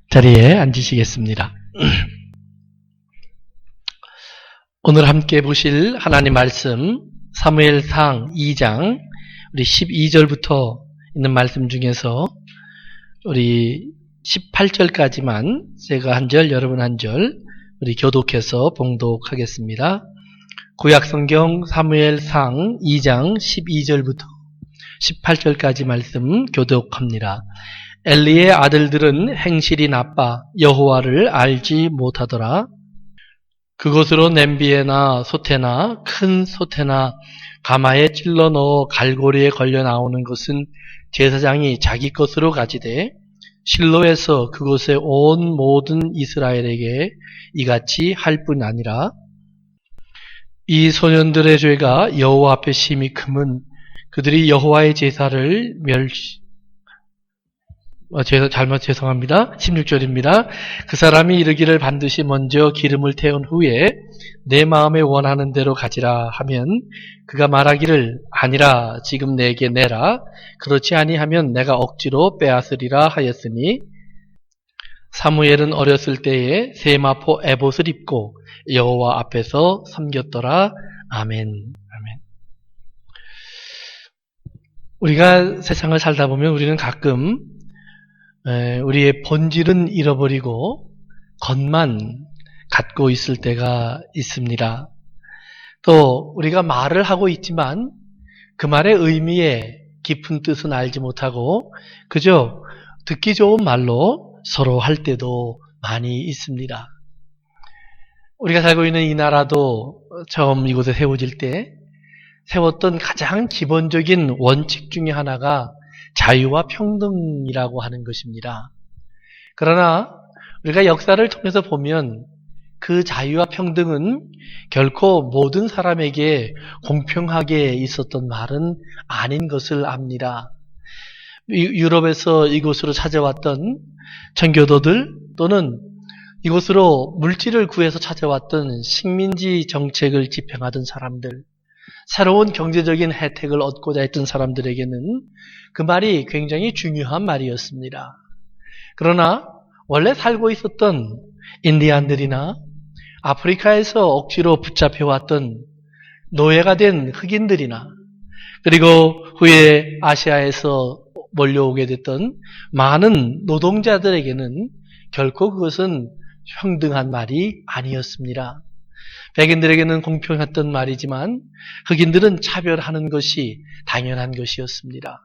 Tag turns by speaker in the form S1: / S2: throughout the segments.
S1: 자리에 앉으시겠습니다. 오늘 함께 보실 하나님 말씀 사무엘상 2장 우리 12절부터 있는 말씀 중에서 우리 18절까지만 제가 한 절, 여러분 한 절 우리 교독해서 봉독하겠습니다. 구약성경 사무엘상 2장 12절부터 18절까지 말씀 교독합니다. 엘리의 아들들은 행실이 나빠 여호와를 알지 못하더라. 그곳으로 냄비에나 솥에나 큰 솥에나 가마에 찔러 넣어 갈고리에 걸려 나오는 것은 제사장이 자기 것으로 가지되 실로에서 그곳에 온 모든 이스라엘에게 이같이 할 뿐 아니라 이 소년들의 죄가 여호와 앞에 심히 크면 그들이 여호와의 제사를 죄송합니다. 16절입니다. 그 사람이 이르기를 반드시 먼저 기름을 태운 후에 내 마음에 원하는 대로 가지라 하면 그가 말하기를 아니라 지금 내게 내라. 그렇지 아니하면 내가 억지로 빼앗으리라 하였으니 사무엘은 어렸을 때에 세마포 에봇을 입고 여호와 앞에서 섬겼더라. 아멘. 아멘. 우리가 세상을 살다 보면 우리는 가끔 우리의 본질은 잃어버리고 겉만 갖고 있을 때가 있습니다. 또 우리가 말을 하고 있지만 그 말의 의미에 깊은 뜻은 알지 못하고 그저 듣기 좋은 말로 서로 할 때도 많이 있습니다. 우리가 살고 있는 이 나라도 처음 이곳에 세워질 때 세웠던 가장 기본적인 원칙 중에 하나가 자유와 평등이라고 하는 것입니다. 그러나 우리가 역사를 통해서 보면 그 자유와 평등은 결코 모든 사람에게 공평하게 있었던 말은 아닌 것을 압니다. 유럽에서 이곳으로 찾아왔던 청교도들 또는 이곳으로 물질을 구해서 찾아왔던 식민지 정책을 집행하던 사람들, 새로운 경제적인 혜택을 얻고자 했던 사람들에게는 그 말이 굉장히 중요한 말이었습니다. 그러나 원래 살고 있었던 인디안들이나 아프리카에서 억지로 붙잡혀왔던 노예가 된 흑인들이나 그리고 후에 아시아에서 몰려오게 됐던 많은 노동자들에게는 결코 그것은 평등한 말이 아니었습니다. 백인들에게는 공평했던 말이지만 흑인들은 차별하는 것이 당연한 것이었습니다.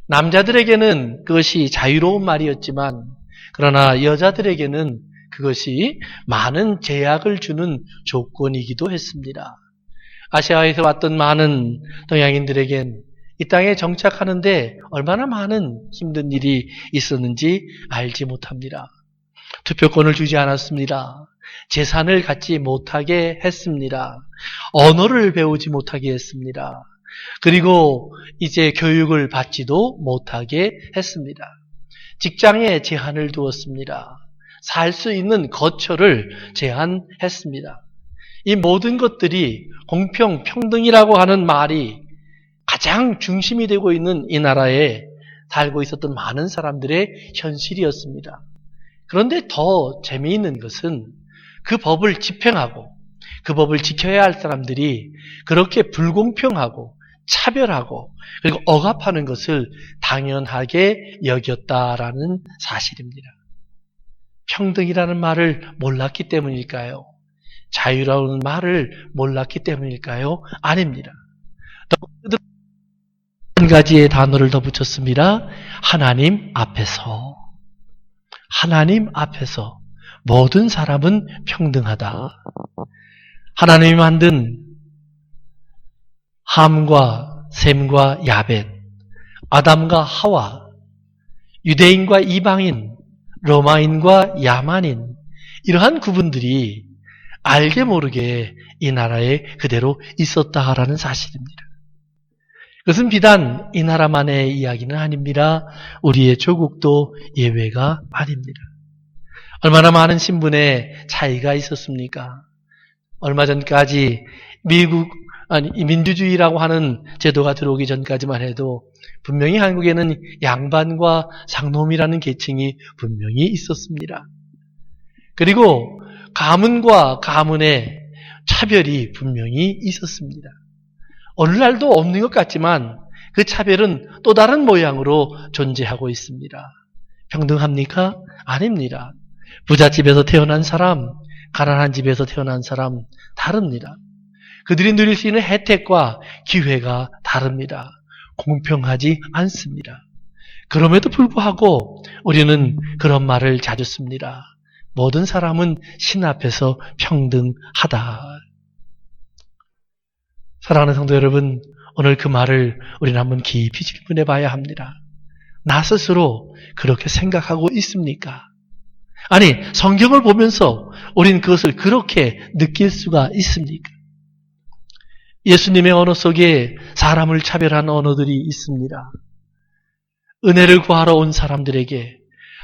S1: 남자들에게는 그것이 자유로운 말이었지만 그러나 여자들에게는 그것이 많은 제약을 주는 조건이기도 했습니다. 아시아에서 왔던 많은 동양인들에겐 이 땅에 정착하는데 얼마나 많은 힘든 일이 있었는지 알지 못합니다. 투표권을 주지 않았습니다. 재산을 갖지 못하게 했습니다. 언어를 배우지 못하게 했습니다. 그리고 이제 교육을 받지도 못하게 했습니다. 직장에 제한을 두었습니다. 살 수 있는 거처를 제한했습니다. 이 모든 것들이 공평, 평등이라고 하는 말이 가장 중심이 되고 있는 이 나라에 살고 있었던 많은 사람들의 현실이었습니다. 그런데 더 재미있는 것은 그 법을 집행하고 그 법을 지켜야 할 사람들이 그렇게 불공평하고 차별하고 그리고 억압하는 것을 당연하게 여겼다라는 사실입니다. 평등이라는 말을 몰랐기 때문일까요? 자유라는 말을 몰랐기 때문일까요? 아닙니다. 한 가지의 단어를 더 붙였습니다. 하나님 앞에서. 하나님 앞에서 모든 사람은 평등하다. 하나님이 만든 함과 셈과 야벳, 아담과 하와, 유대인과 이방인, 로마인과 야만인 이러한 구분들이 알게 모르게 이 나라에 그대로 있었다라는 사실입니다. 그것은 비단 이 나라만의 이야기는 아닙니다. 우리의 조국도 예외가 아닙니다. 얼마나 많은 신분의 차이가 있었습니까? 얼마 전까지 미국 아니, 이 민주주의라고 하는 제도가 들어오기 전까지만 해도 분명히 한국에는 양반과 상놈이라는 계층이 분명히 있었습니다. 그리고 가문과 가문의 차별이 분명히 있었습니다. 오늘날도 없는 것 같지만 그 차별은 또 다른 모양으로 존재하고 있습니다. 평등합니까? 아닙니다. 부잣집에서 태어난 사람, 가난한 집에서 태어난 사람 다릅니다. 그들이 누릴 수 있는 혜택과 기회가 다릅니다. 공평하지 않습니다. 그럼에도 불구하고 우리는 그런 말을 자주 씁니다. 모든 사람은 신 앞에서 평등하다. 사랑하는 성도 여러분, 오늘 그 말을 우리는 한번 깊이 질문해 봐야 합니다. 나 스스로 그렇게 생각하고 있습니까? 아니, 성경을 보면서 우리는 그것을 그렇게 느낄 수가 있습니까? 예수님의 언어 속에 사람을 차별한 언어들이 있습니다. 은혜를 구하러 온 사람들에게,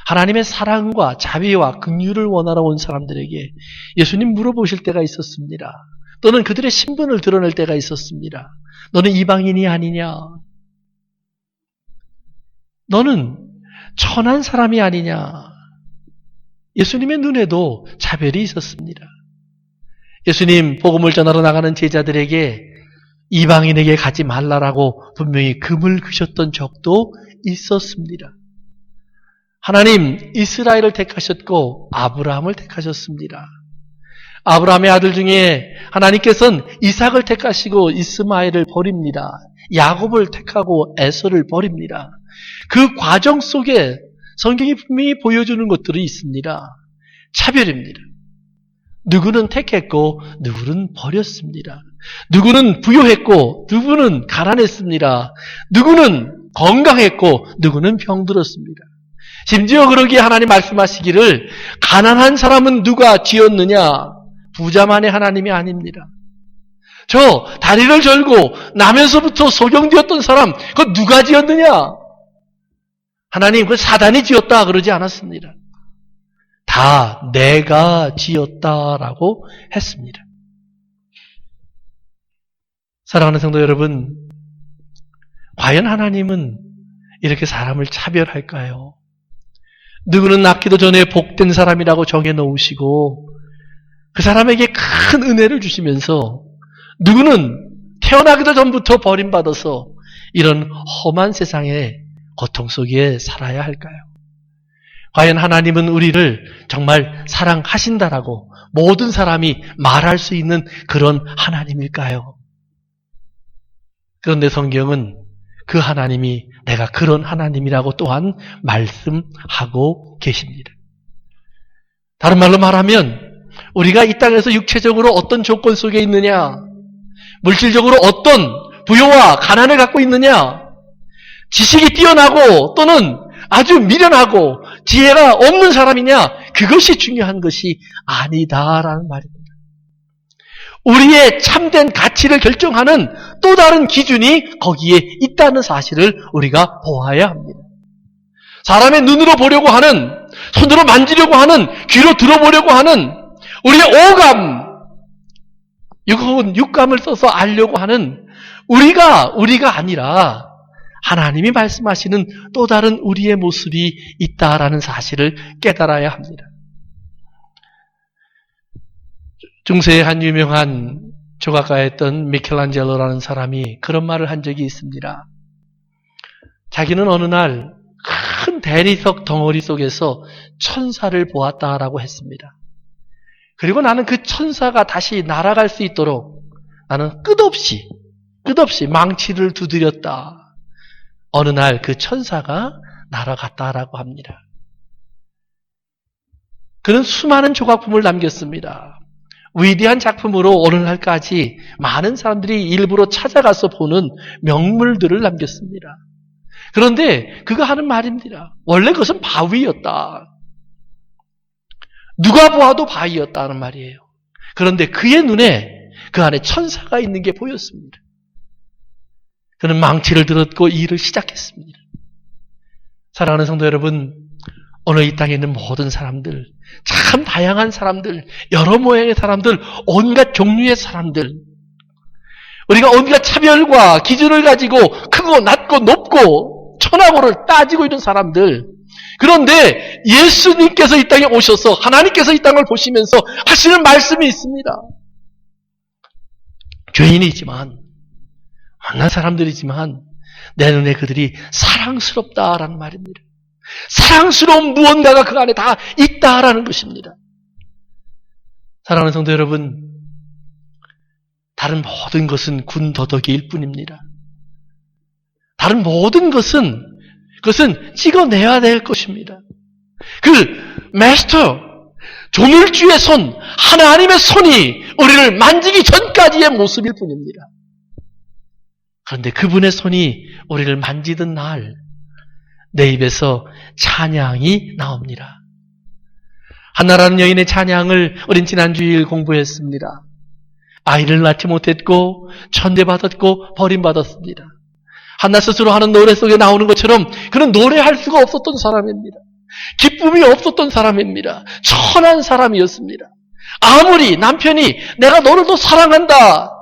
S1: 하나님의 사랑과 자비와 긍휼을 원하러 온 사람들에게 예수님 물어보실 때가 있었습니다. 또는 그들의 신분을 드러낼 때가 있었습니다. 너는 이방인이 아니냐? 너는 천한 사람이 아니냐? 예수님의 눈에도 차별이 있었습니다. 예수님 복음을 전하러 나가는 제자들에게 이방인에게 가지 말라라고 분명히 금을 그셨던 적도 있었습니다. 하나님 이스라엘을 택하셨고 아브라함을 택하셨습니다. 아브라함의 아들 중에 하나님께서는 이삭을 택하시고 이스마엘을 버립니다. 야곱을 택하고 에서를 버립니다. 그 과정 속에 성경이 분명히 보여주는 것들이 있습니다. 차별입니다. 누구는 택했고 누구는 버렸습니다. 누구는 부유했고 누구는 가난했습니다. 누구는 건강했고 누구는 병들었습니다. 심지어 그러기에 하나님 말씀하시기를 가난한 사람은 누가 지었느냐? 부자만의 하나님이 아닙니다. 저 다리를 절고 나면서부터 소경되었던 사람 그거 누가 지었느냐? 하나님 그 사단이 지었다 그러지 않았습니다. 다 내가 지었다라고 했습니다. 사랑하는 성도 여러분, 과연 하나님은 이렇게 사람을 차별할까요? 누구는 낳기도 전에 복된 사람이라고 정해놓으시고 그 사람에게 큰 은혜를 주시면서 누구는 태어나기도 전부터 버림받아서 이런 험한 세상의 고통 속에 살아야 할까요? 과연 하나님은 우리를 정말 사랑하신다라고 모든 사람이 말할 수 있는 그런 하나님일까요? 그런데 성경은 그 하나님이 내가 그런 하나님이라고 또한 말씀하고 계십니다. 다른 말로 말하면 우리가 이 땅에서 육체적으로 어떤 조건 속에 있느냐, 물질적으로 어떤 부요와 가난을 갖고 있느냐, 지식이 뛰어나고 또는 아주 미련하고 지혜가 없는 사람이냐, 그것이 중요한 것이 아니다라는 말입니다. 우리의 참된 가치를 결정하는 또 다른 기준이 거기에 있다는 사실을 우리가 보아야 합니다. 사람의 눈으로 보려고 하는, 손으로 만지려고 하는, 귀로 들어보려고 하는 우리의 오감, 혹은 육감을 써서 알려고 하는 우리가 아니라 하나님이 말씀하시는 또 다른 우리의 모습이 있다라는 사실을 깨달아야 합니다. 중세의 한 유명한 조각가였던 미켈란젤로라는 사람이 그런 말을 한 적이 있습니다. 자기는 어느 날 큰 대리석 덩어리 속에서 천사를 보았다라고 했습니다. 그리고 나는 그 천사가 다시 날아갈 수 있도록 나는 끝없이 망치를 두드렸다. 어느 날 그 천사가 날아갔다라고 합니다. 그는 수많은 조각품을 남겼습니다. 위대한 작품으로 오늘날까지 많은 사람들이 일부러 찾아가서 보는 명물들을 남겼습니다. 그런데 그가 하는 말입니다. 원래 그것은 바위였다. 누가 보아도 바위였다는 말이에요. 그런데 그의 눈에 그 안에 천사가 있는 게 보였습니다. 그는 망치를 들었고 일을 시작했습니다. 사랑하는 성도 여러분, 오늘 이 땅에 있는 모든 사람들, 참 다양한 사람들, 여러 모양의 사람들, 온갖 종류의 사람들, 우리가 온갖 차별과 기준을 가지고 크고 낮고 높고 천하고를 따지고 있는 사람들. 그런데 예수님께서 이 땅에 오셔서 하나님께서 이 땅을 보시면서 하시는 말씀이 있습니다. 죄인이지만 만난 사람들이지만 내 눈에 그들이 사랑스럽다라는 말입니다. 사랑스러운 무언가가 그 안에 다 있다라는 것입니다. 사랑하는 성도 여러분, 다른 모든 것은 군더더기일 뿐입니다. 다른 모든 것은 그것은 찍어내야 될 것입니다. 그 마스터, 조물주의 손, 하나님의 손이 우리를 만지기 전까지의 모습일 뿐입니다. 그런데 그분의 손이 우리를 만지던 날 내 입에서 찬양이 나옵니다. 한나라는 여인의 찬양을 우린 지난 주일 공부했습니다. 아이를 낳지 못했고 천대받았고 버림받았습니다. 한나 스스로 하는 노래 속에 나오는 것처럼 그는 노래할 수가 없었던 사람입니다. 기쁨이 없었던 사람입니다. 천한 사람이었습니다. 아무리 남편이 내가 너를 더 사랑한다,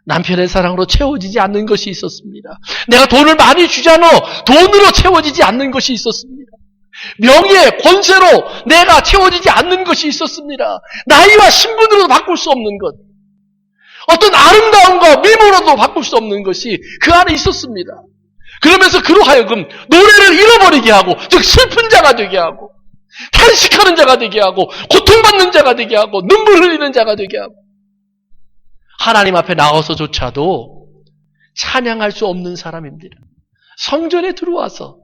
S1: 남편의 사랑으로 채워지지 않는 것이 있었습니다. 내가 돈을 많이 주잖아, 돈으로 채워지지 않는 것이 있었습니다. 명예, 권세로 내가 채워지지 않는 것이 있었습니다. 나이와 신분으로도 바꿀 수 없는 것, 어떤 아름다움과 미모로도 바꿀 수 없는 것이 그 안에 있었습니다. 그러면서 그로 하여금 노래를 잃어버리게 하고, 즉 슬픈 자가 되게 하고, 탄식하는 자가 되게 하고, 고통받는 자가 되게 하고, 눈물 흘리는 자가 되게 하고, 하나님 앞에 나와서조차도 찬양할 수 없는 사람입니다. 성전에 들어와서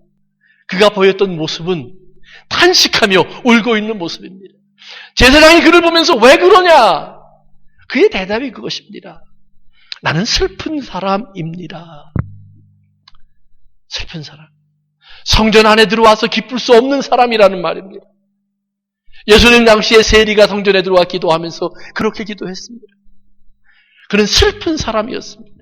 S1: 그가 보였던 모습은 탄식하며 울고 있는 모습입니다. 제사장이 그를 보면서 왜 그러냐? 그의 대답이 그것입니다. 나는 슬픈 사람입니다. 슬픈 사람. 성전 안에 들어와서 기쁠 수 없는 사람이라는 말입니다. 예수님 당시에 세리가 성전에 들어와 기도하면서 그렇게 기도했습니다. 그는 슬픈 사람이었습니다.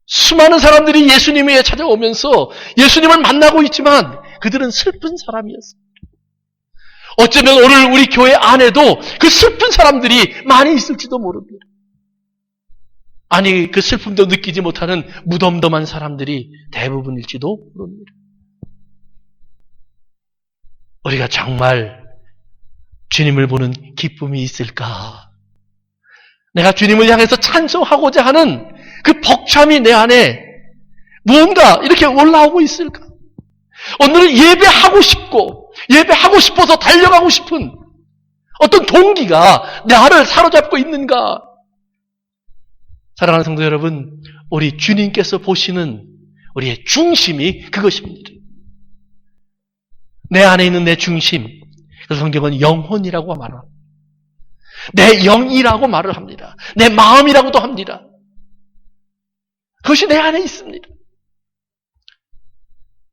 S1: 수많은 사람들이 예수님 위에 찾아오면서 예수님을 만나고 있지만 그들은 슬픈 사람이었습니다. 어쩌면 오늘 우리 교회 안에도 그 슬픈 사람들이 많이 있을지도 모릅니다. 아니, 그 슬픔도 느끼지 못하는 무덤덤한 사람들이 대부분일지도 모릅니다. 우리가 정말 주님을 보는 기쁨이 있을까? 내가 주님을 향해서 찬송하고자 하는 그 벅참이 내 안에 무언가 이렇게 올라오고 있을까? 오늘은 예배하고 싶고, 예배하고 싶어서 달려가고 싶은 어떤 동기가 나를 사로잡고 있는가? 사랑하는 성도 여러분, 우리 주님께서 보시는 우리의 중심이 그것입니다. 내 안에 있는 내 중심, 그래서 성경은 영혼이라고 말합니다. 내 영이라고 말을 합니다. 내 마음이라고도 합니다. 그것이 내 안에 있습니다.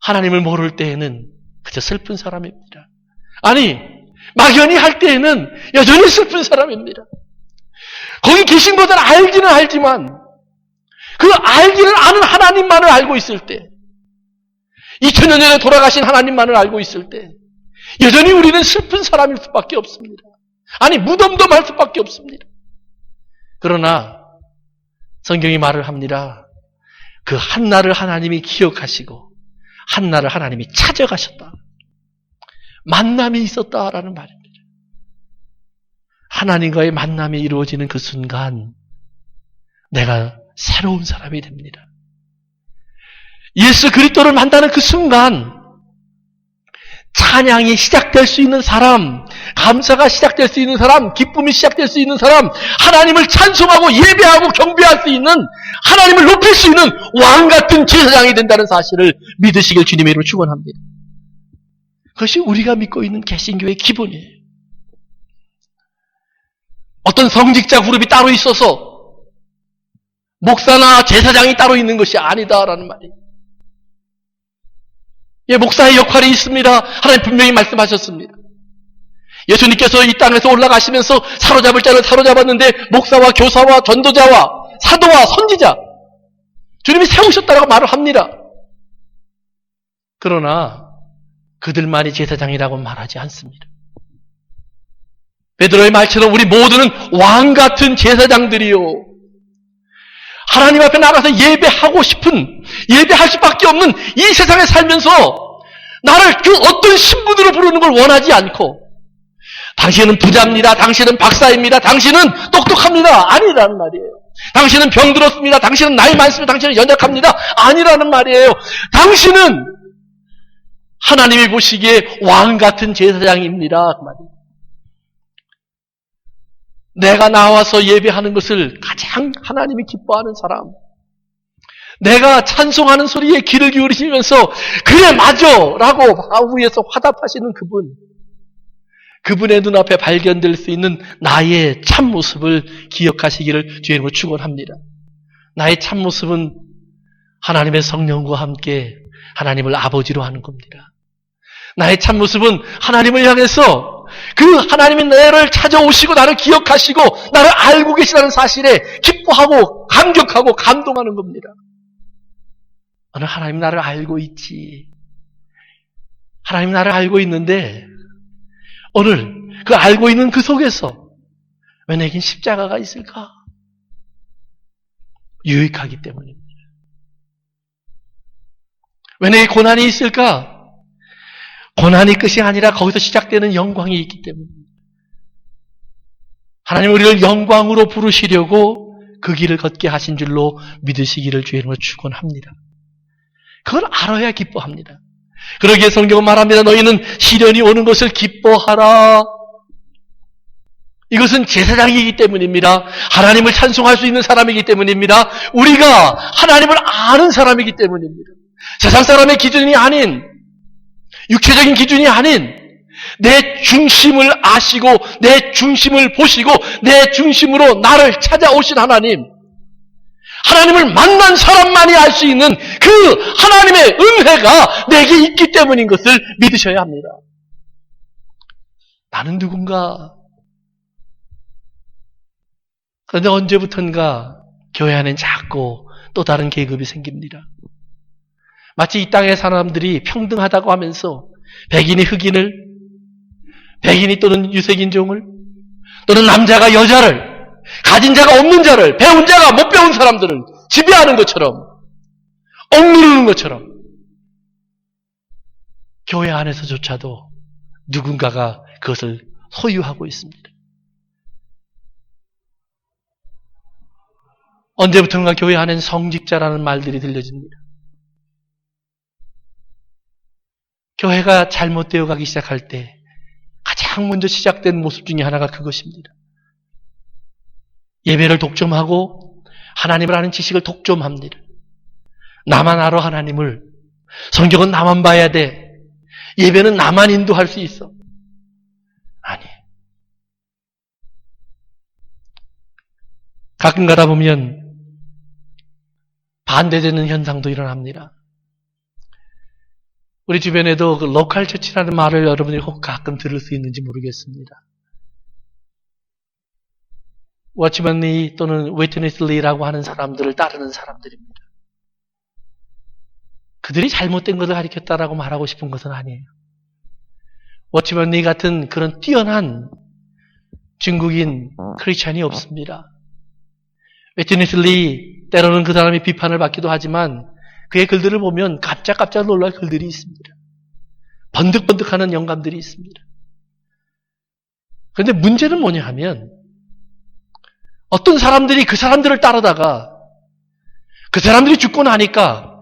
S1: 하나님을 모를 때에는 그저 슬픈 사람입니다. 아니, 막연히 할 때에는 여전히 슬픈 사람입니다. 거기 계신 것을 알기는 알지만 그 알기를 아는 하나님만을 알고 있을 때, 2000년 전에 돌아가신 하나님만을 알고 있을 때 여전히 우리는 슬픈 사람일 수밖에 없습니다. 아니, 무덤덤할 수밖에 없습니다. 그러나 성경이 말을 합니다. 그 한나를 하나님이 기억하시고 한나를 하나님이 찾아가셨다. 만남이 있었다라는 말입니다. 하나님과의 만남이 이루어지는 그 순간 내가 새로운 사람이 됩니다. 예수 그리스도를 만나는 그 순간 찬양이 시작될 수 있는 사람, 감사가 시작될 수 있는 사람, 기쁨이 시작될 수 있는 사람, 하나님을 찬송하고 예배하고 경배할 수 있는, 하나님을 높일 수 있는 왕같은 제사장이 된다는 사실을 믿으시길 주님의 이름으로 축원합니다. 그것이 우리가 믿고 있는 개신교의 기본이에요. 어떤 성직자 그룹이 따로 있어서 목사나 제사장이 따로 있는 것이 아니다라는 말이에요. 예, 목사의 역할이 있습니다. 하나님 분명히 말씀하셨습니다. 예수님께서 이 땅에서 올라가시면서 사로잡을 자를 사로잡았는데 목사와 교사와 전도자와 사도와 선지자 주님이 세우셨다라고 말을 합니다. 그러나 그들만이 제사장이라고 말하지 않습니다. 베드로의 말처럼 우리 모두는 왕 같은 제사장들이요, 하나님 앞에 나가서 예배하고 싶은, 예배할 수밖에 없는 이 세상에 살면서 나를 그 어떤 신분으로 부르는 걸 원하지 않고, 당신은 부자입니다, 당신은 박사입니다, 당신은 똑똑합니다, 아니라는 말이에요. 당신은 병들었습니다, 당신은 나이 많습니다, 당신은 연약합니다, 아니라는 말이에요. 당신은 하나님이 보시기에 왕 같은 제사장입니다, 그 말이에요. 내가 나와서 예배하는 것을 가장 하나님이 기뻐하는 사람, 내가 찬송하는 소리에 귀를 기울이시면서 그래 맞아 라고 바위에서 화답하시는 그분의 눈앞에 발견될 수 있는 나의 참모습을 기억하시기를 주의 이름으로 축원합니다. 나의 참모습은 하나님의 성령과 함께 하나님을 아버지로 하는 겁니다. 나의 참모습은 하나님을 향해서 그 하나님이 나를 찾아오시고 나를 기억하시고 나를 알고 계시다는 사실에 기뻐하고 감격하고 감동하는 겁니다. 오늘 하나님 나를 알고 있지. 하나님 나를 알고 있는데 오늘 그 알고 있는 그 속에서 왜 내겐 십자가가 있을까? 유익하기 때문입니다. 왜 내게 고난이 있을까? 고난이 끝이 아니라 거기서 시작되는 영광이 있기 때문입니다. 하나님 우리를 영광으로 부르시려고 그 길을 걷게 하신 줄로 믿으시기를 주의 이름으로 축원합니다. 그걸 알아야 기뻐합니다. 그러기에 성경은 말합니다. 너희는 시련이 오는 것을 기뻐하라. 이것은 제사장이기 때문입니다. 하나님을 찬송할 수 있는 사람이기 때문입니다. 우리가 하나님을 아는 사람이기 때문입니다. 세상 사람의 기준이 아닌, 육체적인 기준이 아닌 내 중심을 아시고 내 중심을 보시고 내 중심으로 나를 찾아오신 하나님, 하나님을 만난 사람만이 알 수 있는 그 하나님의 은혜가 내게 있기 때문인 것을 믿으셔야 합니다. 나는 누군가? 그런데 언제부턴가 교회 안엔 자꾸 또 다른 계급이 생깁니다. 마치 이 땅의 사람들이 평등하다고 하면서 백인이 흑인을, 백인이 또는 유색인종을, 또는 남자가 여자를, 가진 자가 없는 자를, 배운 자가 못 배운 사람들을 지배하는 것처럼, 억누르는 것처럼 교회 안에서조차도 누군가가 그것을 소유하고 있습니다. 언제부턴가 교회 안엔 성직자라는 말들이 들려집니다. 교회가 잘못되어 가기 시작할 때 가장 먼저 시작된 모습 중에 하나가 그것입니다. 예배를 독점하고 하나님을 아는 지식을 독점합니다. 나만 알아 하나님을. 성경은 나만 봐야 돼. 예배는 나만 인도할 수 있어. 아니. 가끔 가다 보면 반대되는 현상도 일어납니다. 우리 주변에도 그 로컬 처치라는 말을 여러분이 혹 가끔 들을 수 있는지 모르겠습니다. 워치먼 리 또는 위트니스 리라고 하는 사람들을 따르는 사람들입니다. 그들이 잘못된 것을 가리켰다라고 말하고 싶은 것은 아니에요. 워치먼 리 같은 그런 뛰어난 중국인 크리스찬이 없습니다. 위트니스 리, 때로는 그 사람이 비판을 받기도 하지만 그의 글들을 보면 깜짝 놀랄 글들이 있습니다. 번득번득하는 영감들이 있습니다. 그런데 문제는 뭐냐 하면 어떤 사람들이 그 사람들을 따르다가 그 사람들이 죽고 나니까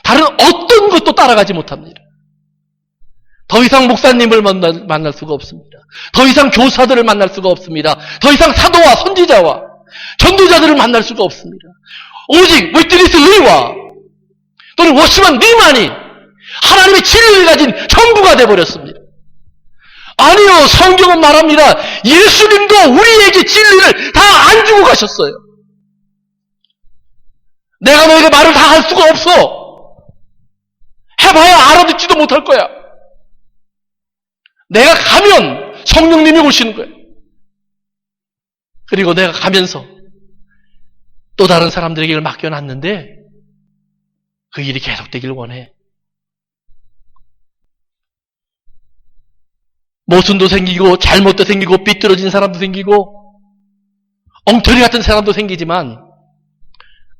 S1: 다른 어떤 것도 따라가지 못합니다. 더 이상 목사님을 만날 수가 없습니다. 더 이상 교사들을 만날 수가 없습니다. 더 이상 사도와 선지자와 전도자들을 만날 수가 없습니다. 오직 위트니스 리와 또는 워치먼 리만이 하나님의 진리를 가진 전부가 되어버렸습니다. 아니요, 성경은 말합니다. 예수님도 우리에게 진리를 다 안 주고 가셨어요. 내가 너에게 말을 다 할 수가 없어. 해봐야 알아듣지도 못할 거야. 내가 가면 성령님이 오시는 거야. 그리고 내가 가면서 또 다른 사람들에게 이걸 맡겨놨는데 그 일이 계속되길 원해. 모순도 생기고 잘못도 생기고 삐뚤어진 사람도 생기고 엉터리 같은 사람도 생기지만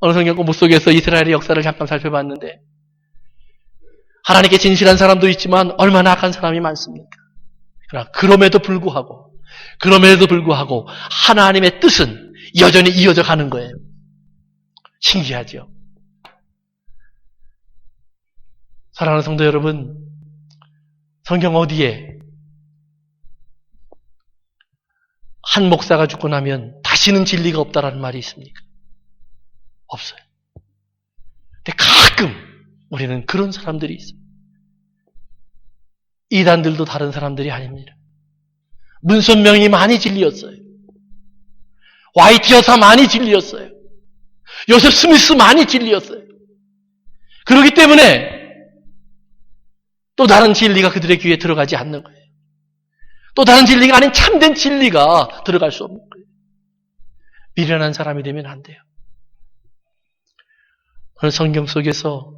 S1: 어느 성경 공부 속에서 이스라엘의 역사를 잠깐 살펴봤는데 하나님께 진실한 사람도 있지만 얼마나 악한 사람이 많습니까? 그러나 그럼에도 불구하고 하나님의 뜻은 여전히 이어져 가는 거예요. 신기하죠? 사랑하는 성도 여러분, 성경 어디에 한 목사가 죽고 나면 다시는 진리가 없다라는 말이 있습니까? 없어요. 근데 가끔 우리는 그런 사람들이 있어요. 이단들도 다른 사람들이 아닙니다. 문선명이 많이 진리였어요. 와이트 여사 많이 진리였어요. 요셉 스미스 많이 진리였어요. 그렇기 때문에 또 다른 진리가 그들의 귀에 들어가지 않는 거예요. 또 다른 진리가 아닌 참된 진리가 들어갈 수 없는 거예요. 미련한 사람이 되면 안 돼요. 오늘 성경 속에서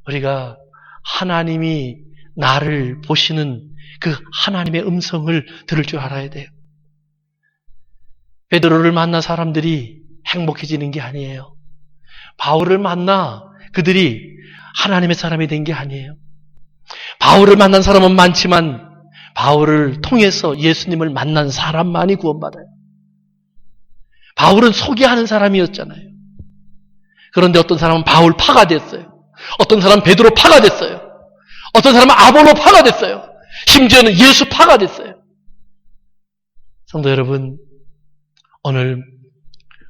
S1: 우리가 하나님이 나를 보시는 그 하나님의 음성을 들을 줄 알아야 돼요. 베드로를 만나 사람들이 행복해지는 게 아니에요. 바울을 만나 그들이 하나님의 사람이 된 게 아니에요. 바울을 만난 사람은 많지만 바울을 통해서 예수님을 만난 사람만이 구원받아요. 바울은 소개하는 사람이었잖아요. 그런데 어떤 사람은 바울 파가 됐어요. 어떤 사람은 베드로 파가 됐어요. 어떤 사람은 아볼로 파가 됐어요. 심지어는 예수 파가 됐어요. 성도 여러분, 오늘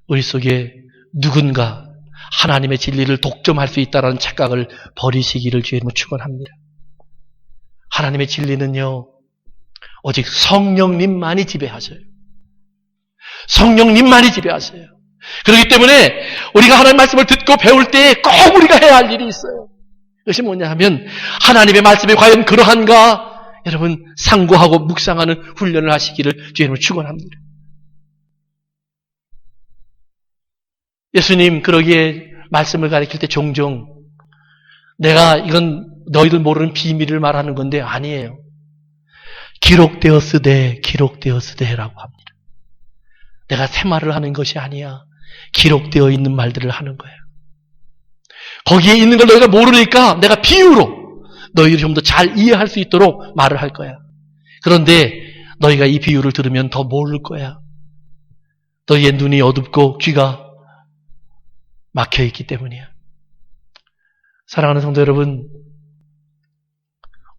S1: 우리 속에 누군가 하나님의 진리를 독점할 수 있다는 착각을 버리시기를 주의 이름으로 축원합니다. 하나님의 진리는요, 오직 성령님만이 지배하셔요. 성령님만이 지배하셔요. 그렇기 때문에 우리가 하나님의 말씀을 듣고 배울 때에 꼭 우리가 해야 할 일이 있어요. 그것이 뭐냐 하면 하나님의 말씀이 과연 그러한가? 여러분 상고하고 묵상하는 훈련을 하시기를 주님을 축원합니다. 예수님 그러기에 말씀을 가르칠 때 종종 내가 이건 너희들 모르는 비밀을 말하는 건데 아니에요. 기록되었으되 라고 합니다. 내가 새말을 하는 것이 아니야. 기록되어 있는 말들을 하는 거예요. 거기에 있는 걸 너희가 모르니까 내가 비유로 너희를 좀 더 잘 이해할 수 있도록 말을 할 거야. 그런데 너희가 이 비유를 들으면 더 모를 거야. 너희의 눈이 어둡고 귀가 막혀있기 때문이야. 사랑하는 성도 여러분,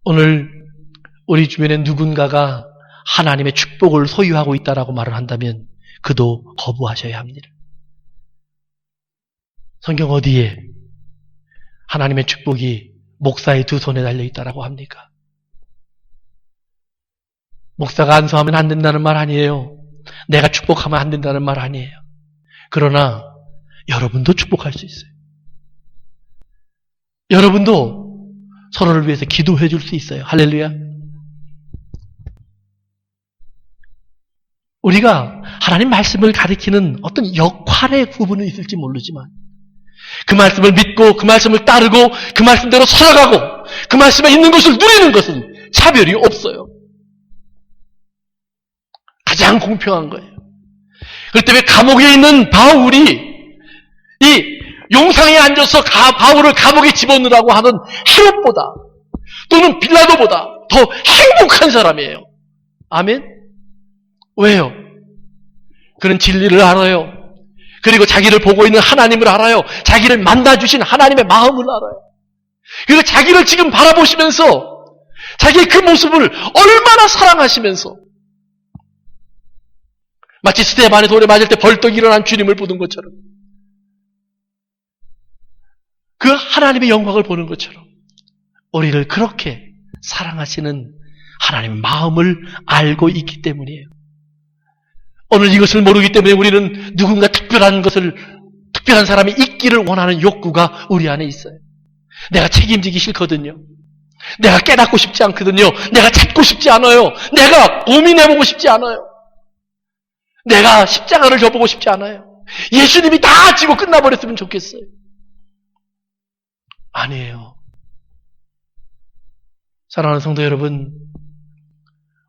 S1: 오늘 우리 주변에 누군가가 하나님의 축복을 소유하고 있다라고 말을 한다면 그도 거부하셔야 합니다. 성경 어디에 하나님의 축복이 목사의 두 손에 달려있다라고 합니까? 목사가 안수하면 안 된다는 말 아니에요. 내가 축복하면 안 된다는 말 아니에요. 그러나 여러분도 축복할 수 있어요. 여러분도 서로를 위해서 기도해 줄 수 있어요. 할렐루야. 우리가 하나님 말씀을 가리키는 어떤 역할의 부분은 있을지 모르지만 그 말씀을 믿고 그 말씀을 따르고 그 말씀대로 살아가고 그 말씀에 있는 것을 누리는 것은 차별이 없어요. 가장 공평한 거예요. 그렇기 때문에 감옥에 있는 바울이 이 용상에 앉아서 바울을 감옥에 집어넣으라고 하는 헤롯보다 또는 빌라도보다 더 행복한 사람이에요. 아멘? 왜요? 그는 진리를 알아요. 그리고 자기를 보고 있는 하나님을 알아요. 자기를 만나주신 하나님의 마음을 알아요. 그리고 자기를 지금 바라보시면서 자기의 그 모습을 얼마나 사랑하시면서 마치 스데반의 돌에 맞을 때 벌떡 일어난 주님을 보는 것처럼 그 하나님의 영광을 보는 것처럼 우리를 그렇게 사랑하시는 하나님의 마음을 알고 있기 때문이에요. 오늘 이것을 모르기 때문에 우리는 누군가 특별한 사람이 있기를 원하는 욕구가 우리 안에 있어요. 내가 책임지기 싫거든요. 내가 깨닫고 싶지 않거든요. 내가 찾고 싶지 않아요. 내가 고민해보고 싶지 않아요. 내가 십자가를 져보고 싶지 않아요. 예수님이 다 지고 끝나버렸으면 좋겠어요. 아니에요. 사랑하는 성도 여러분,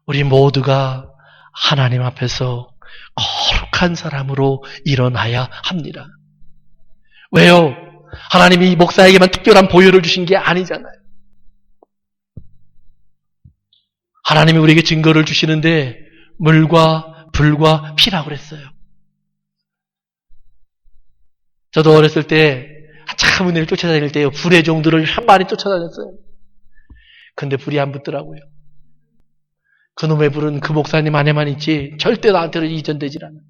S1: 우리 모두가 하나님 앞에서 거룩한 사람으로 일어나야 합니다. 왜요? 하나님이 목사에게만 특별한 보혈을 주신 게 아니잖아요. 하나님이 우리에게 증거를 주시는데 물과 불과 피라고 그랬어요. 저도 어렸을 때 한참 은혜를 쫓아다닐 때요. 불의 종들을 한 마리 쫓아다녔어요. 근데 불이 안 붙더라고요. 그놈의 불은 그 목사님 안에만 있지 절대 나한테는 이전되질 않아요.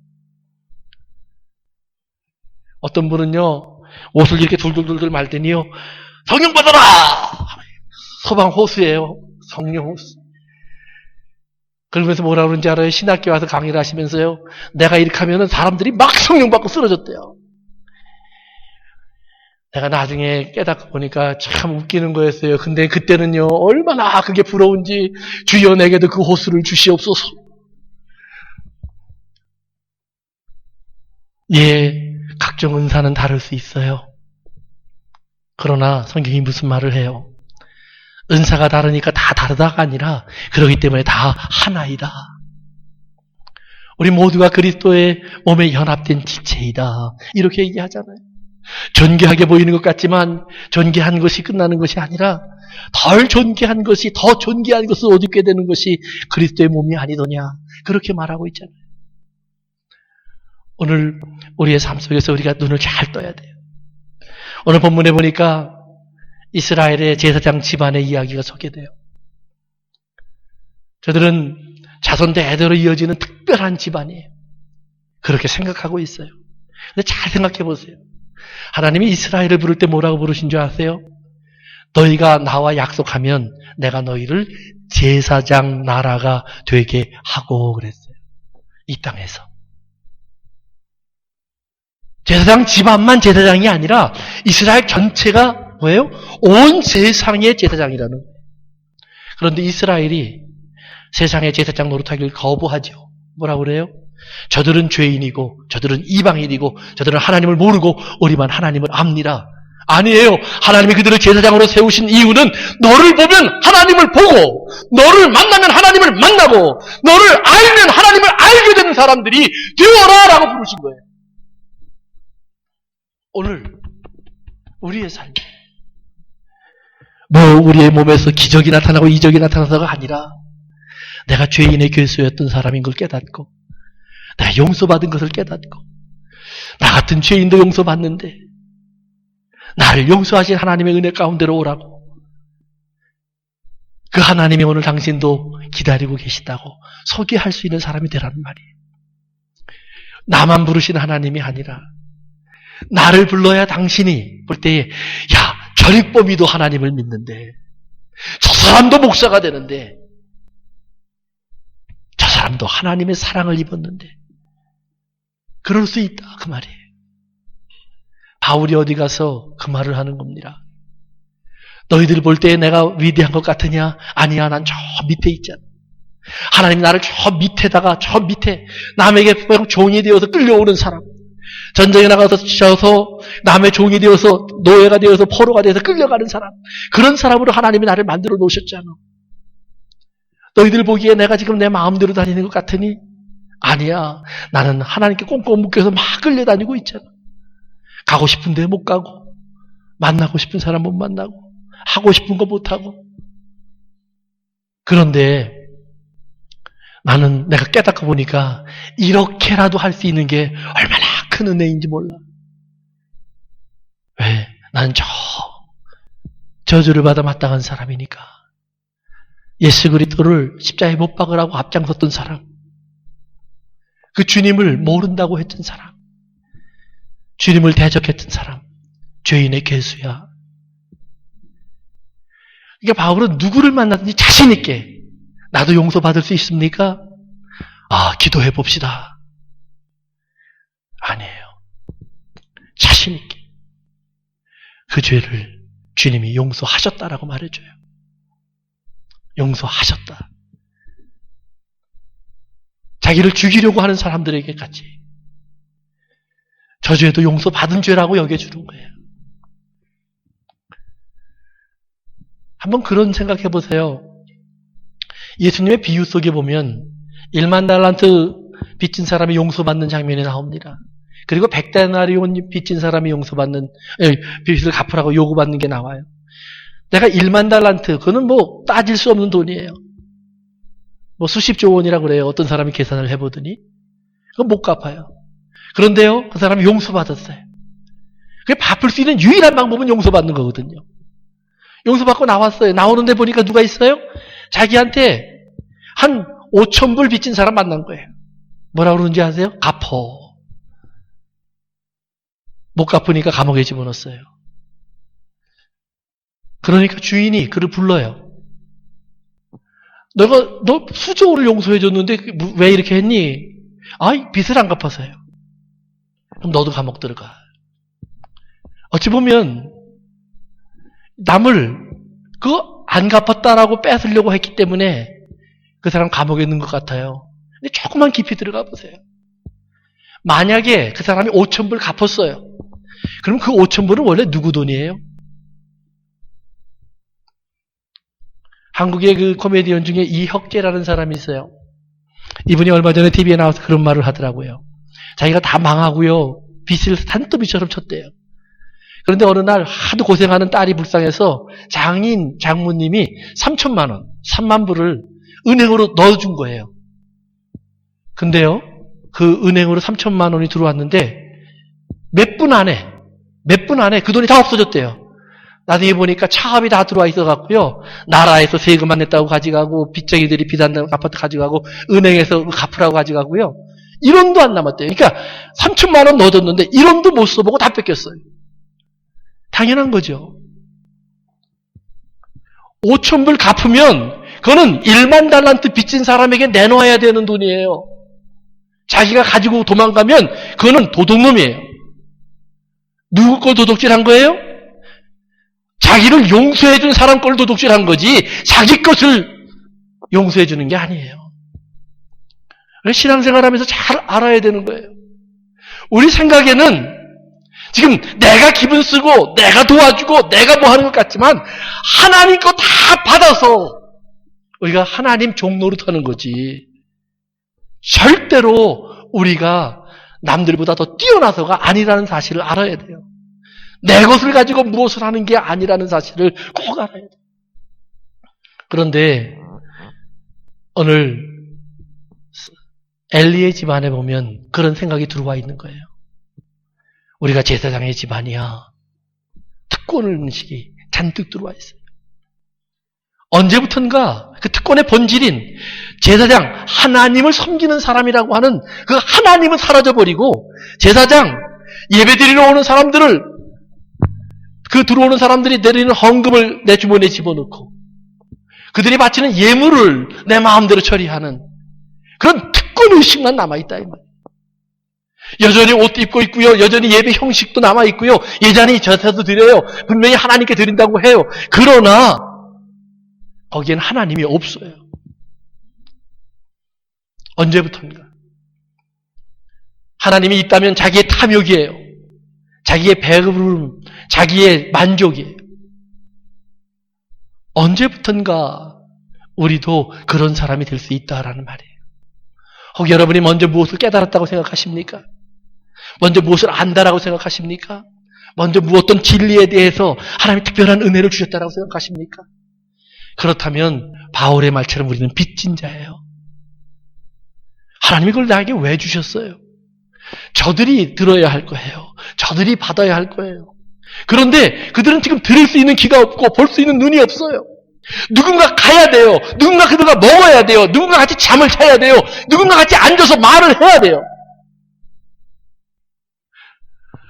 S1: 어떤 분은요. 옷을 이렇게 둘둘둘둘 말더니요. 성령 받아라! 소방 호수예요. 성령 호수. 그러면서 뭐라 그러는지 알아요? 신학교 와서 강의를 하시면서요. 내가 이렇게 하면은 사람들이 막 성령 받고 쓰러졌대요. 내가 나중에 깨닫고 보니까 참 웃기는 거였어요. 근데 그때는요. 얼마나 그게 부러운지 주여 내게도 그 호수를 주시옵소서. 예, 각종 은사는 다를 수 있어요. 그러나 성경이 무슨 말을 해요? 은사가 다르니까 다 다르다가 아니라 그렇기 때문에 다 하나이다. 우리 모두가 그리스도의 몸에 연합된 지체이다. 이렇게 얘기하잖아요. 존귀하게 보이는 것 같지만 존귀한 것이 끝나는 것이 아니라 덜 존귀한 것이 더 존귀한 것을 얻게 되는 것이 그리스도의 몸이 아니더냐. 그렇게 말하고 있잖아요. 오늘 우리의 삶 속에서 우리가 눈을 잘 떠야 돼요. 오늘 본문에 보니까 이스라엘의 제사장 집안의 이야기가 소개돼요. 저들은 자손 대대로 이어지는 특별한 집안이에요. 그렇게 생각하고 있어요. 근데 잘 생각해 보세요. 하나님이 이스라엘을 부를 때 뭐라고 부르신 줄 아세요? 너희가 나와 약속하면 내가 너희를 제사장 나라가 되게 하고 그랬어요. 이 땅에서. 제사장 집안만 제사장이 아니라 이스라엘 전체가 뭐예요? 온 세상의 제사장이라는 거예요. 그런데 이스라엘이 세상의 제사장 노릇하기를 거부하죠. 뭐라고 그래요? 저들은 죄인이고 저들은 이방인이고 저들은 하나님을 모르고 우리만 하나님을 압니다. 아니에요. 하나님이 그들을 제사장으로 세우신 이유는 너를 보면 하나님을 보고 너를 만나면 하나님을 만나고 너를 알면 하나님을 알게 되는 사람들이 되어라 라고 부르신 거예요. 오늘 우리의 삶 뭐 우리의 몸에서 기적이 나타나고 이적이 나타나서가 아니라 내가 죄인의 괴수였던 사람인 걸 깨닫고 내가 용서받은 것을 깨닫고 나 같은 죄인도 용서받는데 나를 용서하신 하나님의 은혜 가운데로 오라고 그 하나님이 오늘 당신도 기다리고 계시다고 소개할 수 있는 사람이 되라는 말이에요. 나만 부르신 하나님이 아니라 나를 불러야 당신이 볼 때에 야 전익범이도 하나님을 믿는데 저 사람도 목사가 되는데 저 사람도 하나님의 사랑을 입었는데 그럴 수 있다 그 말이에요. 바울이 어디 가서 그 말을 하는 겁니다. 너희들 볼 때에 내가 위대한 것 같으냐? 아니야 난 저 밑에 있잖아. 하나님이 나를 저 밑에다가 저 밑에 남에게 종이 되어서 끌려오는 사람 전쟁에 나가서 지쳐서 남의 종이 되어서 노예가 되어서 포로가 되어서 끌려가는 사람 그런 사람으로 하나님이 나를 만들어 놓으셨잖아. 너희들 보기에 내가 지금 내 마음대로 다니는 것 같으니 아니야. 나는 하나님께 꽁꽁 묶여서 막 끌려다니고 있잖아. 가고 싶은데 못 가고 만나고 싶은 사람 못 만나고 하고 싶은 거 못 하고 그런데 나는 내가 깨닫고 보니까 이렇게라도 할 수 있는 게 얼마나 큰 은혜인지 몰라. 왜? 나는 저주를 받아 마땅한 사람이니까. 예수 그리스도를 십자가에 못 박으라고 앞장섰던 사람. 그 주님을 모른다고 했던 사람. 주님을 대적했던 사람. 죄인의 괴수야. 그러니까 바울은 누구를 만나든지 자신 있게 나도 용서받을 수 있습니까? 기도해 봅시다. 아니에요. 자신 있게 그 죄를 주님이 용서하셨다라고 말해줘요. 용서하셨다. 자기를 죽이려고 하는 사람들에게 같이 저 죄도 용서받은 죄라고 여겨주는 거예요. 한번 그런 생각해 보세요. 예수님의 비유 속에 보면 1만 달란트 빚진 사람이 용서받는 장면이 나옵니다. 그리고 100데나리온 빚진 사람이 빚을 갚으라고 요구받는 게 나와요. 내가 1만 달란트, 그거는 뭐 따질 수 없는 돈이에요. 뭐 수십조 원이라고 그래요. 어떤 사람이 계산을 해보더니. 그건 못 갚아요. 그런데요, 그 사람이 용서받았어요. 그게 갚을 수 있는 유일한 방법은 용서받는 거거든요. 용서받고 나왔어요. 나오는데 보니까 누가 있어요? 자기한테 한 5,000불 빚진 사람 만난 거예요. 뭐라고 그러는지 아세요? 갚어. 못 갚으니까 감옥에 집어넣었어요. 그러니까 주인이 그를 불러요. 너 수조를 용서해줬는데 왜 이렇게 했니? 빚을 안 갚아서요. 그럼 너도 감옥 들어가. 어찌 보면 남을 그거 안 갚았다라고 뺏으려고 했기 때문에 그 사람 감옥에 있는 것 같아요. 근데 조금만 깊이 들어가 보세요. 만약에 그 사람이 5,000불 갚았어요. 그럼 그 5,000불은 원래 누구 돈이에요? 한국의 그 코미디언 중에 이혁재라는 사람이 있어요. 이분이 얼마 전에 TV에 나와서 그런 말을 하더라고요. 자기가 다 망하고요. 빚을 산더미처럼 쳤대요. 그런데 어느 날 하도 고생하는 딸이 불쌍해서 장모님이 3천만 원, 3만 불을 은행으로 넣어준 거예요. 근데요, 그 은행으로 3천만 원이 들어왔는데 몇 분 안에 그 돈이 다 없어졌대요. 나중에 보니까 차압이 다 들어와 있어갖고요. 나라에서 세금 안 냈다고 가져가고, 빚쟁이들이 빚 안 내고 아파트 가져가고, 은행에서 갚으라고 가져가고요. 1원도 안 남았대요. 그러니까 3천만 원 넣어줬는데 1원도 못 써보고 다 뺏겼어요. 당연한 거죠. 5,000불 갚으면 그거는 1만 달란트 빚진 사람에게 내놓아야 되는 돈이에요. 자기가 가지고 도망가면 그거는 도둑놈이에요. 누구 걸 도둑질한 거예요? 자기를 용서해준 사람 걸 도둑질한 거지 자기 것을 용서해주는 게 아니에요. 신앙생활하면서 잘 알아야 되는 거예요. 우리 생각에는 지금 내가 기분 쓰고 내가 도와주고 내가 뭐 하는 것 같지만 하나님 거 다 받아서 우리가 하나님 종노릇 하는 거지. 절대로 우리가 남들보다 더 뛰어나서가 아니라는 사실을 알아야 돼요. 내 것을 가지고 무엇을 하는 게 아니라는 사실을 꼭 알아야 돼요. 그런데 오늘 엘리의 집안에 보면 그런 생각이 들어와 있는 거예요. 우리가 제사장의 집안이야. 특권 의식이 잔뜩 들어와 있어요. 언제부턴가 그 특권의 본질인 제사장, 하나님을 섬기는 사람이라고 하는 그 하나님은 사라져버리고 제사장, 예배드리러 오는 사람들을 들어오는 사람들이 내리는 헌금을 내 주머니에 집어넣고 그들이 바치는 예물을 내 마음대로 처리하는 그런 특권의식만 남아있다 이 말이에요. 여전히 옷도 입고 있고요. 여전히 예배 형식도 남아있고요. 예전에 제사도 드려요. 분명히 하나님께 드린다고 해요. 그러나 거기엔 하나님이 없어요. 언제부턴가. 하나님이 있다면 자기의 탐욕이에요. 자기의 배부름, 자기의 만족이에요. 언제부턴가 우리도 그런 사람이 될 수 있다라는 말이에요. 혹 여러분이 먼저 무엇을 깨달았다고 생각하십니까? 먼저 무엇을 안다라고 생각하십니까? 먼저 어떤 진리에 대해서 하나님이 특별한 은혜를 주셨다라고 생각하십니까? 그렇다면 바울의 말처럼 우리는 빚진 자예요. 하나님이 그걸 나에게 왜 주셨어요? 저들이 들어야 할 거예요. 저들이 받아야 할 거예요. 그런데 그들은 지금 들을 수 있는 귀가 없고 볼 수 있는 눈이 없어요. 누군가 가야 돼요. 누군가 그들과 먹어야 돼요. 누군가 같이 잠을 자야 돼요. 누군가 같이 앉아서 말을 해야 돼요.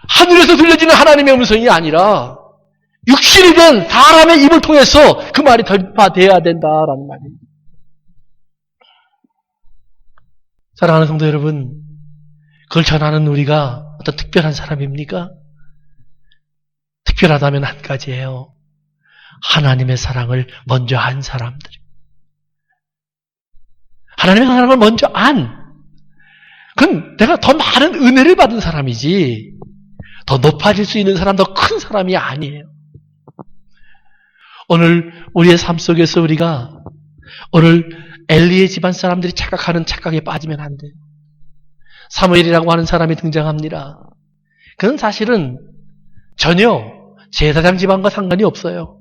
S1: 하늘에서 들려지는 하나님의 음성이 아니라 육신이 된 사람의 입을 통해서 그 말이 전파돼야 된다라는 말이에요. 사랑하는 성도 여러분, 그걸 전하는 우리가 어떤 특별한 사람입니까? 특별하다면 한 가지예요. 하나님의 사랑을 먼저 안 사람들. 하나님의 사랑을 먼저 그건 내가 더 많은 은혜를 받은 사람이지 더 높아질 수 있는 사람, 더 큰 사람이 아니에요. 오늘 우리의 삶 속에서 우리가 오늘 엘리의 집안 사람들이 착각하는 착각에 빠지면 안 돼요. 사무엘이라고 하는 사람이 등장합니다. 그는 사실은 전혀 제사장 집안과 상관이 없어요.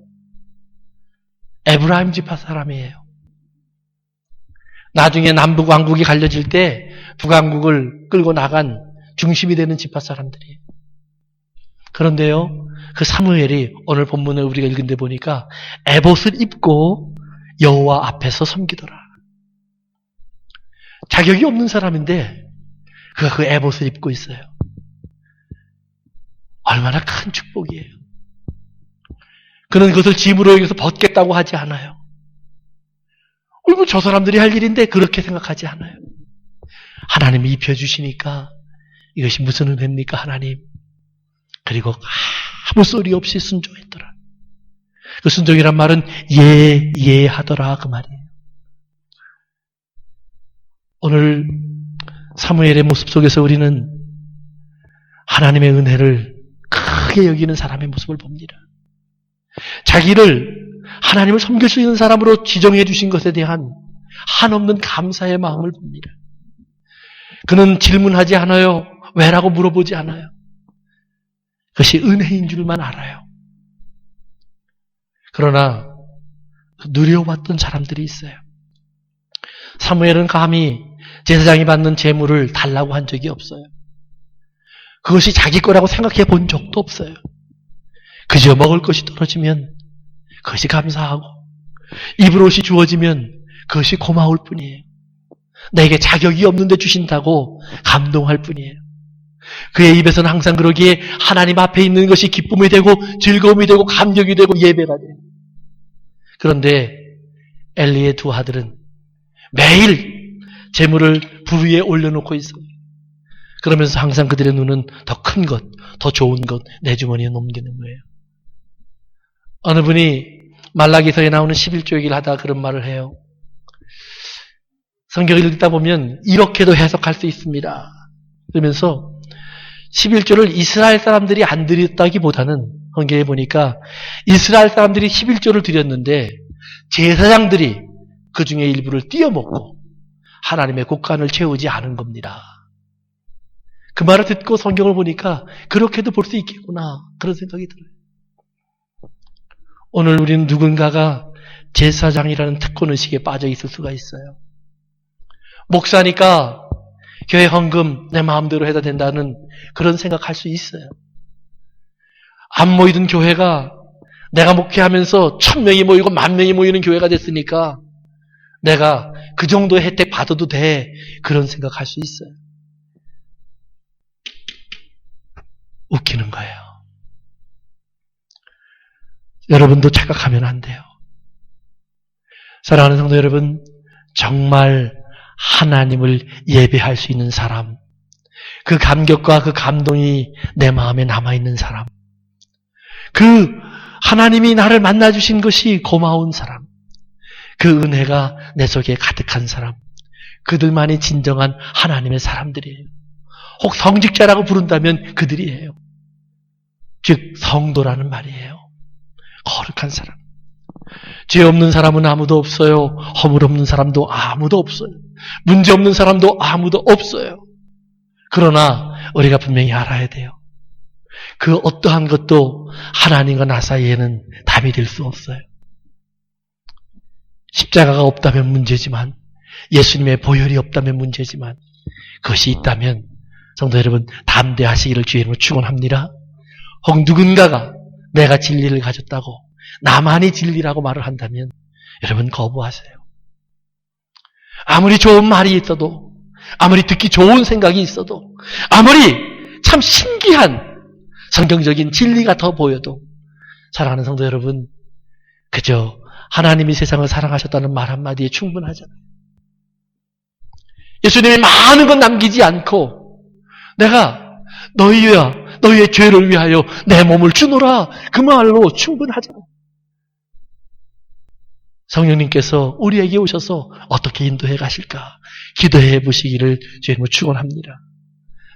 S1: 에브라임 지파 사람이에요. 나중에 남북 왕국이 갈려질 때 북왕국을 끌고 나간 중심이 되는 지파 사람들이에요. 그런데요, 그 사무엘이 오늘 본문을 우리가 읽은 데 보니까 에봇을 입고 여호와 앞에서 섬기더라. 자격이 없는 사람인데 그가 그 에봇을 입고 있어요. 얼마나 큰 축복이에요. 그는 그것을 짐으로 여기서 벗겠다고 하지 않아요. 뭐 저 사람들이 할 일인데 그렇게 생각하지 않아요. 하나님이 입혀주시니까 이것이 무슨 은혜입니까, 하나님? 그리고 아무 소리 없이 순종했더라. 그 순종이란 말은 하더라 그 말이에요. 오늘 사무엘의 모습 속에서 우리는 하나님의 은혜를 크게 여기는 사람의 모습을 봅니다. 자기를 하나님을 섬길 수 있는 사람으로 지정해 주신 것에 대한 한없는 감사의 마음을 봅니다. 그는 질문하지 않아요. 왜라고 물어보지 않아요. 그것이 은혜인 줄만 알아요. 그러나 누려왔던 사람들이 있어요. 사무엘은 감히 제사장이 받는 제물을 달라고 한 적이 없어요. 그것이 자기 거라고 생각해 본 적도 없어요. 그저 먹을 것이 떨어지면 그것이 감사하고 입을 옷이 주어지면 그것이 고마울 뿐이에요. 내게 자격이 없는데 주신다고 감동할 뿐이에요. 그의 입에서는 항상 그러기에 하나님 앞에 있는 것이 기쁨이 되고 즐거움이 되고 감격이 되고 예배가 돼요. 그런데 엘리의 두 아들은 매일 제물을 불 위에 올려놓고 있어요. 그러면서 항상 그들의 눈은 더 큰 것, 더 좋은 것 내 주머니에 넘기는 거예요. 어느 분이 말라기서에 나오는 11조 얘기를 하다가 그런 말을 해요. 성경을 읽다 보면 이렇게도 해석할 수 있습니다. 그러면서 11조를 이스라엘 사람들이 안 드렸다기보다는 성경에 보니까 이스라엘 사람들이 11조를 드렸는데 제사장들이 그 중에 일부를 띄어먹고 하나님의 곳간을 채우지 않은 겁니다. 그 말을 듣고 성경을 보니까 그렇게도 볼 수 있겠구나 그런 생각이 들어요. 오늘 우리는 누군가가 제사장이라는 특권의식에 빠져 있을 수가 있어요. 목사니까 교회 헌금 내 마음대로 해도 된다는 그런 생각할 수 있어요. 안 모이던 교회가 내가 목회하면서 1000명이 모이고 10,000명이 모이는 교회가 됐으니까 내가 그 정도의 혜택 받아도 돼 그런 생각할 수 있어요. 웃기는 거예요. 여러분도 착각하면 안 돼요. 사랑하는 성도 여러분, 정말 하나님을 예배할 수 있는 사람, 그 감격과 그 감동이 내 마음에 남아있는 사람, 그 하나님이 나를 만나주신 것이 고마운 사람, 그 은혜가 내 속에 가득한 사람, 그들만이 진정한 하나님의 사람들이에요. 혹 성직자라고 부른다면 그들이에요. 즉 성도라는 말이에요. 거룩한 사람. 죄 없는 사람은 아무도 없어요. 허물 없는 사람도 아무도 없어요. 문제 없는 사람도 아무도 없어요. 그러나 우리가 분명히 알아야 돼요. 그 어떠한 것도 하나님과 나 사이에는 답이 될 수 없어요. 십자가가 없다면 문제지만, 예수님의 보혈이 없다면 문제지만, 그것이 있다면 성도 여러분 담대하시기를 주의 이름으로 축원합니다. 혹 누군가가 내가 진리를 가졌다고 나만이 진리라고 말을 한다면 여러분 거부하세요. 아무리 좋은 말이 있어도, 아무리 듣기 좋은 생각이 있어도, 아무리 참 신기한 성경적인 진리가 더 보여도 사랑하는 성도 여러분, 그저 하나님이 세상을 사랑하셨다는 말 한마디에 충분하잖아요. 예수님이 많은 건 남기지 않고 내가 너희의 죄를 위하여 내 몸을 주노라 그 말로 충분하잖아요. 성령님께서 우리에게 오셔서 어떻게 인도해 가실까 기도해 보시기를 주님으로 축원합니다.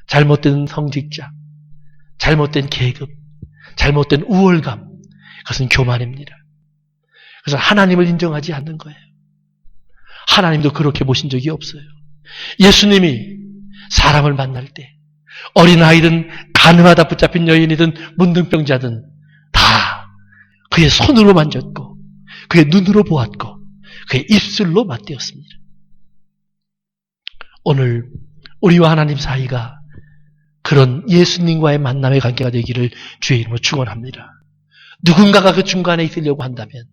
S1: 잘못된 성직자, 잘못된 계급, 잘못된 우월감, 그것은 교만입니다. 그래서 하나님을 인정하지 않는 거예요. 하나님도 그렇게 보신 적이 없어요. 예수님이 사람을 만날 때 어린아이든 가늠하다 붙잡힌 여인이든 문둥병자든 다 그의 손으로 만졌고 그의 눈으로 보았고 그의 입술로 맞대었습니다. 오늘 우리와 하나님 사이가 그런 예수님과의 만남의 관계가 되기를 주의 이름으로 축원합니다. 누군가가 그 중간에 있으려고 한다면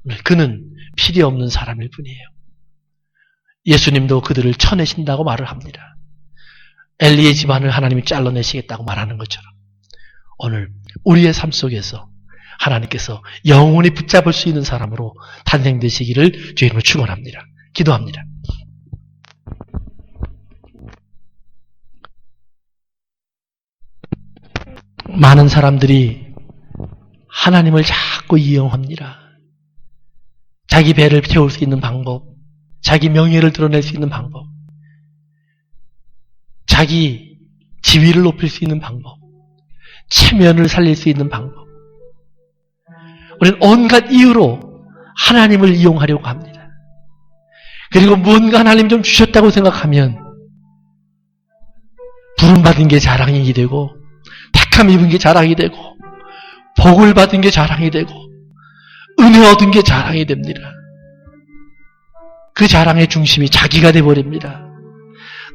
S1: 오늘 그는 필요 없는 사람일 뿐이에요. 예수님도 그들을 쳐내신다고 말을 합니다. 엘리의 집안을 하나님이 잘라내시겠다고 말하는 것처럼 오늘 우리의 삶 속에서 하나님께서 영원히 붙잡을 수 있는 사람으로 탄생되시기를 주의 이름으로 축원합니다. 기도합니다. 많은 사람들이 하나님을 자꾸 이용합니다. 자기 배를 채울 수 있는 방법, 자기 명예를 드러낼 수 있는 방법, 자기 지위를 높일 수 있는 방법, 체면을 살릴 수 있는 방법. 우리는 온갖 이유로 하나님을 이용하려고 합니다. 그리고 뭔가 하나님 좀 주셨다고 생각하면 부름받은 게 자랑이 되고 택함 입은 게 자랑이 되고 복을 받은 게 자랑이 되고 은혜 얻은 게 자랑이 됩니다. 그 자랑의 중심이 자기가 돼버립니다.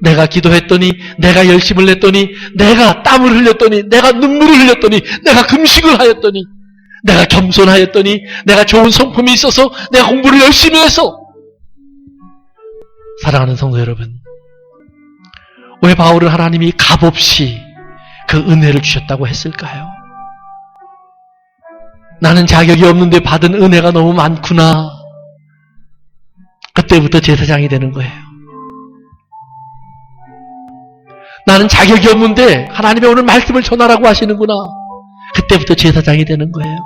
S1: 내가 기도했더니, 내가 열심을 냈더니, 내가 땀을 흘렸더니, 내가 눈물을 흘렸더니, 내가 금식을 하였더니, 내가 겸손하였더니, 내가 좋은 성품이 있어서, 내가 공부를 열심히 해서. 사랑하는 성도 여러분, 왜 바울은 하나님이 값없이 그 은혜를 주셨다고 했을까요? 나는 자격이 없는데 받은 은혜가 너무 많구나. 그때부터 제사장이 되는 거예요. 나는 자격이 없는데 하나님의 오늘 말씀을 전하라고 하시는구나. 그때부터 제사장이 되는 거예요.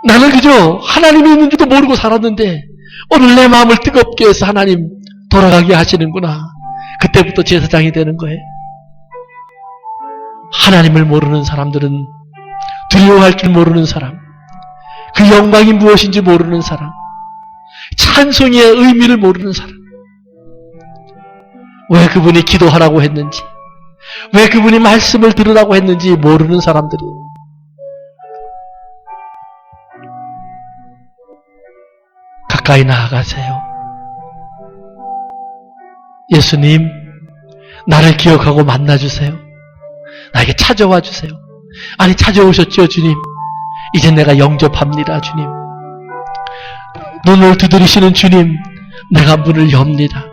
S1: 나는 그저 하나님이 있는지도 모르고 살았는데 오늘 내 마음을 뜨겁게 해서 하나님 돌아가게 하시는구나. 그때부터 제사장이 되는 거예요. 하나님을 모르는 사람들은 두려워할 줄 모르는 사람, 그 영광이 무엇인지 모르는 사람, 찬송의 의미를 모르는 사람, 왜 그분이 기도하라고 했는지, 왜 그분이 말씀을 들으라고 했는지 모르는 사람들이 가까이 나아가세요. 예수님, 나를 기억하고 만나주세요. 나에게 찾아와 주세요. 아니, 찾아오셨죠, 주님. 이제 내가 영접합니다, 주님. 눈을 두드리시는 주님, 내가 문을 엽니다.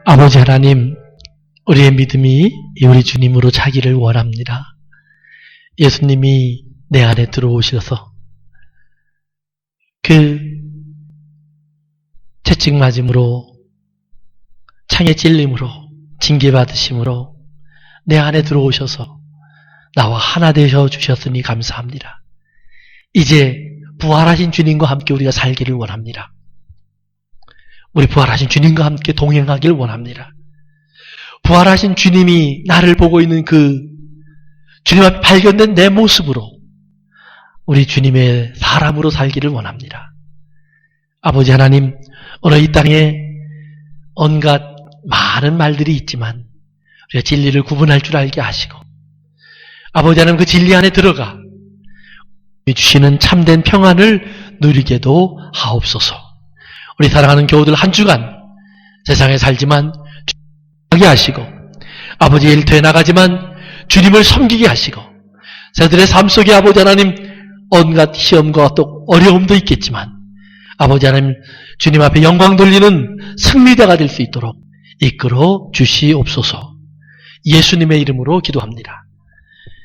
S1: 아버지 하나님, 우리의 믿음이 우리 주님으로 차기를 원합니다. 예수님이 내 안에 들어오셔서 그 채찍 맞음으로, 창에 찔림으로, 징계받으심으로 내 안에 들어오셔서 나와 하나 되셔 주셨으니 감사합니다. 이제 부활하신 주님과 함께 우리가 살기를 원합니다. 우리 부활하신 주님과 함께 동행하길 원합니다. 부활하신 주님이 나를 보고 있는 그 주님 앞에 발견된 내 모습으로 우리 주님의 사람으로 살기를 원합니다. 아버지 하나님, 오늘 이 땅에 온갖 많은 말들이 있지만 우리가 진리를 구분할 줄 알게 하시고, 아버지 하나님 그 진리 안에 들어가 주시는 참된 평안을 누리게도 하옵소서. 우리 사랑하는 교우들 한 주간 세상에 살지만 하게 하시고, 아버지의 일터에 나가지만 주님을 섬기게 하시고, 저들의 삶 속에 아버지 하나님 온갖 시험과 또 어려움도 있겠지만 아버지 하나님 주님 앞에 영광 돌리는 승리자가 될 수 있도록 이끌어 주시옵소서. 예수님의 이름으로 기도합니다.